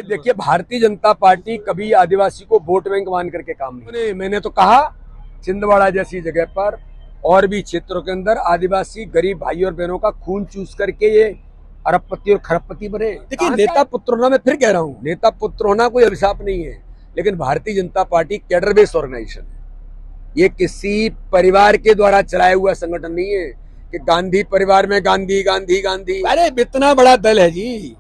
देखिए भारतीय जनता पार्टी कभी आदिवासी को वोट बैंक मान करके काम नहीं। मैंने तो कहा छिंदवाड़ा जैसी जगह पर और भी क्षेत्रों के अंदर आदिवासी गरीब भाई और बहनों का खून चूस करके ये अरबपति और खरबपति बने। देखिए नेता पुत्र होना, मैं फिर कह रहा हूँ, नेता पुत्र होना कोई अभिशाप नहीं है, लेकिन Bharatiya Janata party cadre based organisation है। ये किसी परिवार के द्वारा चलाया हुआ संगठन नहीं है कि गांधी परिवार में गांधी गांधी गांधी। अरे इतना बड़ा दल है जी,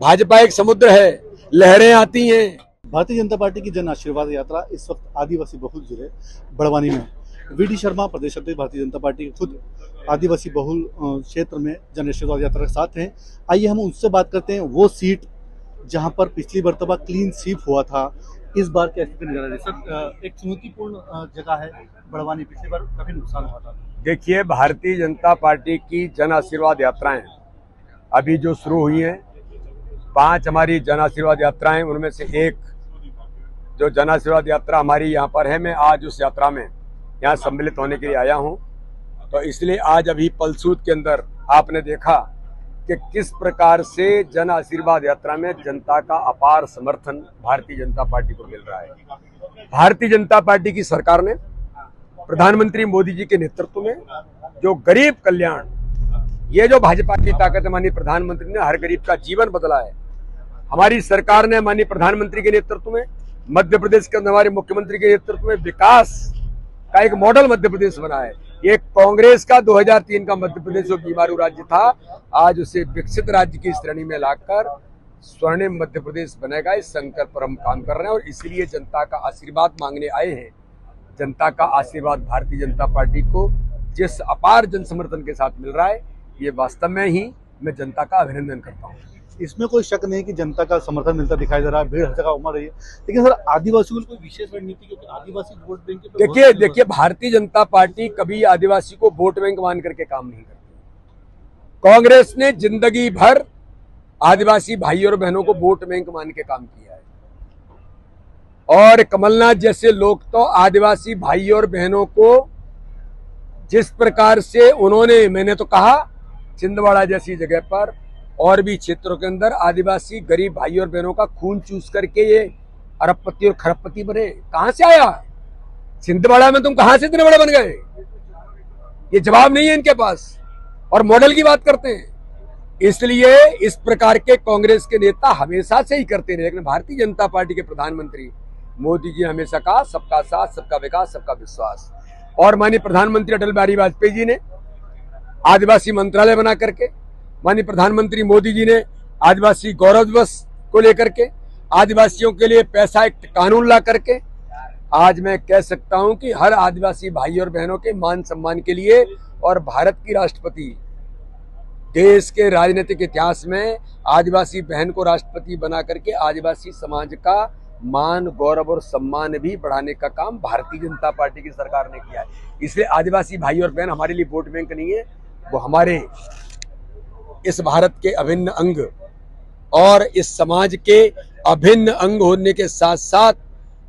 भाजपा एक समुद्र है, लहरें आती हैं। भारतीय जनता पार्टी की जन आशीर्वाद यात्रा इस वक्त आदिवासी बहुल जिले बड़वानी में वीडी शर्मा प्रदेश अध्यक्ष भारतीय जनता पार्टी के खुद आदिवासी बहुल क्षेत्र में जन आशीर्वाद यात्रा के साथ हैं। आइए हम उनसे बात करते हैं। वो सीट जहां पर पिछली मर्तबा क्लीन स्वीप हुआ था, इस बार क्या स्थिति नजर आ रही है? सर, एक चुनौतीपूर्ण जगह है बड़वानी, पिछली बार काफी नुकसान हुआ था। देखिए भारतीय जनता पार्टी की जन आशीर्वाद यात्राएं अभी जो शुरू हुई हैं, 5 हमारी जन आशीर्वाद यात्राएं, उनमें से एक जो जन आशीर्वाद यात्रा हमारी यहाँ पर है, मैं आज उस यात्रा में यहाँ सम्मिलित होने के लिए आया हूँ। तो इसलिए आज अभी पलसूद के अंदर आपने देखा कि किस प्रकार से जन आशीर्वाद यात्रा में जनता का अपार समर्थन भारतीय जनता पार्टी को मिल रहा है। भारतीय जनता पार्टी की सरकार ने प्रधानमंत्री मोदी जी के नेतृत्व में जो गरीब कल्याण, ये जो भाजपा की ताकत है, माननीय प्रधानमंत्री ने हर गरीब का जीवन बदला है। हमारी सरकार ने माननीय प्रधानमंत्री के नेतृत्व में, मध्य प्रदेश के हमारे मुख्यमंत्री के नेतृत्व में विकास का एक मॉडल मध्य प्रदेश बना है। ये कांग्रेस का 2003 का मध्य प्रदेश जो बीमारू राज्य था, आज उसे विकसित राज्य की श्रेणी में लाकर स्वर्णिम मध्य प्रदेश बनेगा, इस संकल्प पर हम काम कर रहे हैं। और इसलिए जनता का आशीर्वाद मांगने आए हैं। जनता का आशीर्वाद भारतीय जनता पार्टी को जिस अपार जन समर्थन के साथ मिल रहा है, ये वास्तव में ही मैं जनता का अभिनंदन करता हूँ। इसमें कोई शक नहीं कि जनता का समर्थन मिलता दिखाई दे रहा है, भीड़ हर जगह उमड़ रही है। लेकिन सर, आदिवासियों को कोई विशेष रणनीति, क्योंकि आदिवासी वोट बैंक के देखिए भारतीय जनता पार्टी कभी आदिवासी को वोट बैंक मान करके काम नहीं करती। कांग्रेस ने जिंदगी भर आदिवासी भाई और बहनों को वोट बैंक मान के काम किया है। और कमलनाथ जैसे लोग तो आदिवासी भाई और बहनों को जिस प्रकार से उन्होंने, मैंने तो कहा छिंदवाड़ा जैसी जगह पर और भी क्षेत्रों के अंदर आदिवासी गरीब भाई और बहनों का खून चूस करके ये अरबपति और खरबपति बने। कहां से आया? छिंदवाड़ा में तुम कहां से इतने बड़े बन गए? ये जवाब नहीं है इनके पास, और मॉडल की बात करते हैं। इसलिए इस प्रकार के कांग्रेस के नेता हमेशा से ही करते रहे, लेकिन भारतीय जनता पार्टी के प्रधानमंत्री मोदी जी ने हमेशा कहा सबका साथ, सबका विकास, सबका विश्वास। और माननीय प्रधानमंत्री अटल बिहारी वाजपेयी जी ने आदिवासी मंत्रालय बना करके, माननीय प्रधानमंत्री मोदी जी ने आदिवासी गौरव दिवस को लेकर के, आदिवासियों के लिए पैसा एक कानून ला करके, आज मैं कह सकता हूं कि हर आदिवासी भाई और बहनों के मान सम्मान के लिए, और भारत की राष्ट्रपति, देश के राजनीतिक इतिहास में आदिवासी बहन को राष्ट्रपति बना करके आदिवासी समाज का मान, गौरव और सम्मान भी बढ़ाने का काम भारतीय जनता पार्टी की सरकार ने किया है। इसलिए आदिवासी भाई और बहन हमारे लिए वोट बैंक नहीं है, वो हमारे इस भारत के अभिन्न अंग और इस समाज के अभिन्न अंग होने के साथ साथ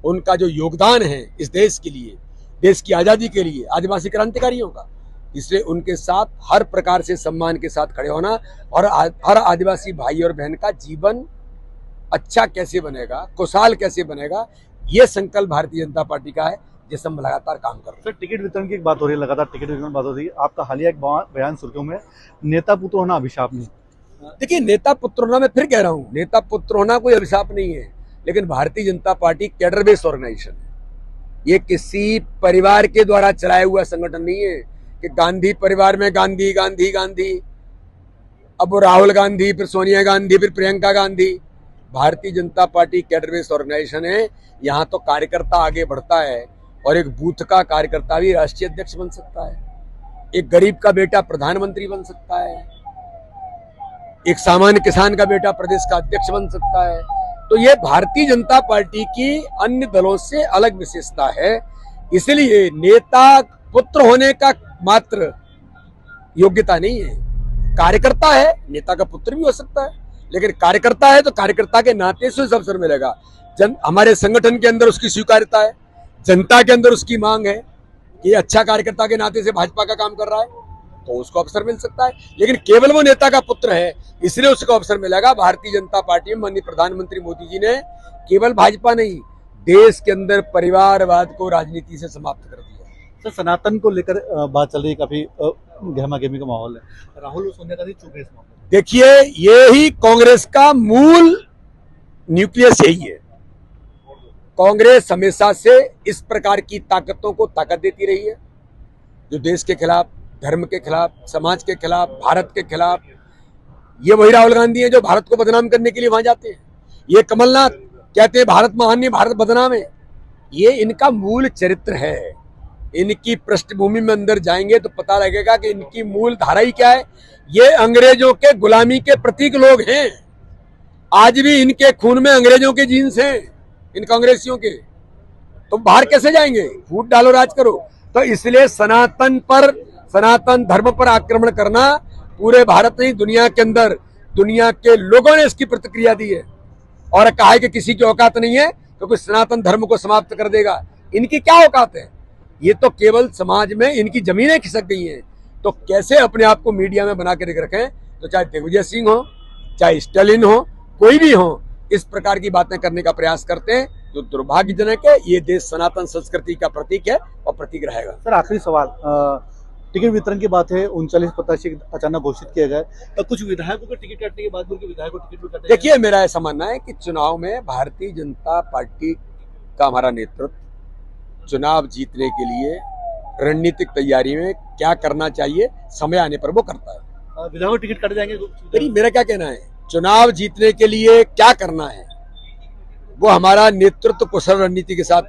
उनका जो योगदान है इस देश के लिए, देश की आजादी के लिए, आदिवासी क्रांतिकारियों का, इसलिए उनके साथ हर प्रकार से सम्मान के साथ खड़े होना, और हर आदिवासी भाई और बहन का जीवन अच्छा कैसे बनेगा, खुशहाल कैसे बनेगा, ये संकल्प भारतीय जनता पार्टी का है, जिससे हम लगातार काम कर रहे हैं। सर, टिकट वितरण की एक बात हो रही है, लगातार टिकट वितरण की बात हो रही है। आपका हालिया एक बयान सुर्खियों में, नेता पुत्र होना अभिशाप नहीं। देखिए नेता पुत्र होना, मैं फिर कह रहा हूँ, नेता पुत्र होना कोई अभिशाप नहीं है, लेकिन Bharatiya Janata party cadre based organisation है। ये किसी परिवार के द्वारा चलाया हुआ संगठन नहीं है कि गांधी परिवार में गांधी गांधी गांधी, अब वो राहुल गांधी, फिर सोनिया गांधी, फिर Priyanka Gandhi. Bharatiya Janata party cadre based organisation है। यहाँ तो कार्यकर्ता आगे बढ़ता है, और एक बूथ का कार्यकर्ता भी राष्ट्रीय अध्यक्ष बन सकता है, एक गरीब का बेटा प्रधानमंत्री बन सकता है, एक सामान्य किसान का बेटा प्रदेश का अध्यक्ष बन सकता है। तो ये भारतीय जनता पार्टी की अन्य दलों से अलग विशेषता है। इसलिए नेता पुत्र होने का मात्र योग्यता नहीं है, कार्यकर्ता है, नेता का पुत्र भी हो सकता है, लेकिन कार्यकर्ता है तो कार्यकर्ता के नाते से उसे अवसर मिलेगा। हमारे संगठन के अंदर उसकी स्वीकार्यता है, जनता के अंदर उसकी मांग है कि अच्छा कार्यकर्ता के नाते से भाजपा का काम कर रहा है, तो उसको अवसर मिल सकता है। लेकिन केवल वो नेता का पुत्र है इसलिए उसको अवसर मिलेगा। भारतीय जनता पार्टी में माननीय प्रधानमंत्री मोदी जी ने केवल भाजपा नहीं, देश के अंदर परिवारवाद को राजनीति से समाप्त कर दिया। सर, सनातन को लेकर बात चल रही है, काफी गहमा गहमी का माहौल है। राहुल और सोनिया गांधी चुप है इस मामले में। देखिए, ये ही कांग्रेस का मूल न्यूक्लियस यही है। कांग्रेस हमेशा से इस प्रकार की ताकतों को ताकत देती रही है, जो देश के खिलाफ, धर्म के खिलाफ, समाज के खिलाफ, भारत के खिलाफ। ये वही राहुल गांधी है जो भारत को बदनाम करने के लिए वहां जाते हैं। ये कमलनाथ कहते हैं भारत महान नहीं, भारत बदनाम है। ये इनका मूल चरित्र है। इनकी पृष्ठभूमि में अंदर जाएंगे तो पता लगेगा कि इनकी मूल धारा ही क्या है। ये अंग्रेजों के गुलामी के प्रतीक लोग हैं। आज भी इनके खून में अंग्रेजों के जीन्स हैं, इन कांग्रेसियों के। तो बाहर कैसे जाएंगे? फूट डालो, राज करो। तो इसलिए सनातन पर, सनातन धर्म पर आक्रमण करना पूरे भारत नहीं, दुनिया के अंदर दुनिया के लोगों ने इसकी प्रतिक्रिया दी है और कहा है कि किसी की औकात नहीं है क्योंकि सनातन धर्म को समाप्त कर देगा। इनकी क्या औकात है? ये तो केवल समाज में इनकी जमीनें खिसक गई हैं। तो कैसे अपने आप को मीडिया में बना के रखें? तो चाहे दिग्विजय सिंह हो, चाहे स्टालिन हो, कोई भी हो, इस प्रकार की बातें करने का प्रयास करते हैं जो दुर्भाग्यजनक है। ये देश सनातन संस्कृति का प्रतीक है और प्रतीक रहेगा। सर, आखिरी सवाल, टिकट वितरण की बात है, 39 प्रत्याशी अचानक घोषित किए गए, कुछ विधायकों को टिकट काटने के बाद उनके विधायकों को टिकट भी काटे। देखिए, मेरा ऐसा मानना है कि चुनाव में भारतीय जनता पार्टी का हमारा नेतृत्व चुनाव जीतने के लिए रणनीतिक तैयारी में क्या करना चाहिए, समय आने पर वो करता है। विधायकों को टिकट काटे जाएंगे? मेरा क्या कहना है, चुनाव जीतने के लिए क्या करना है वो हमारा नेतृत्व कुशल रणनीति के साथ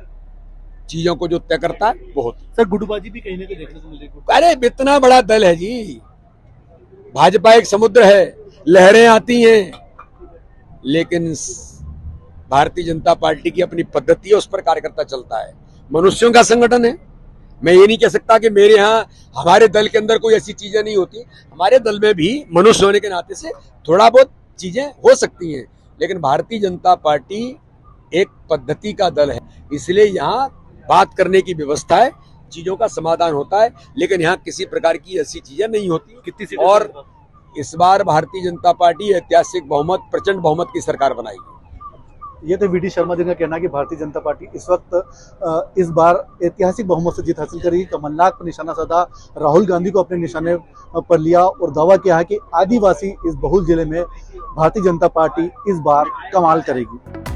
चीजों को जो तय करता है वो होता है। सर, गुटबाजी भी कहीं ना कहीं देखने को मिलेगी। अरे इतना बड़ा दल है जी, भाजपा एक समुद्र है, लहरें आती हैं, लेकिन भारतीय जनता पार्टी की अपनी पद्धति है, उस पर कार्यकर्ता चलता है। मनुष्यों का संगठन है। मैं ये नहीं कह सकता कि मेरे यहाँ, हमारे दल के अंदर कोई ऐसी चीजें नहीं होती। हमारे दल में भी मनुष्य होने के नाते से थोड़ा बहुत चीजें हो सकती हैं, लेकिन भारतीय जनता पार्टी एक पद्धति का दल है। इसलिए यहाँ बात करने की व्यवस्था है, चीजों का समाधान होता है, लेकिन यहाँ किसी प्रकार की ऐसी चीजें नहीं होती। कितनी सीटें? और इस बार भारतीय जनता पार्टी ऐतिहासिक बहुमत, प्रचंड बहुमत की सरकार बनाएगी। ये तो वीडी शर्मा जी का कहना है कि भारतीय जनता पार्टी इस वक्त इस बार ऐतिहासिक बहुमत से जीत हासिल करेगी। कमलनाथ पर निशाना साधा, राहुल गांधी को अपने निशाने पर लिया और दावा किया है कि आदिवासी इस बहुल जिले में भारतीय जनता पार्टी इस बार कमाल करेगी।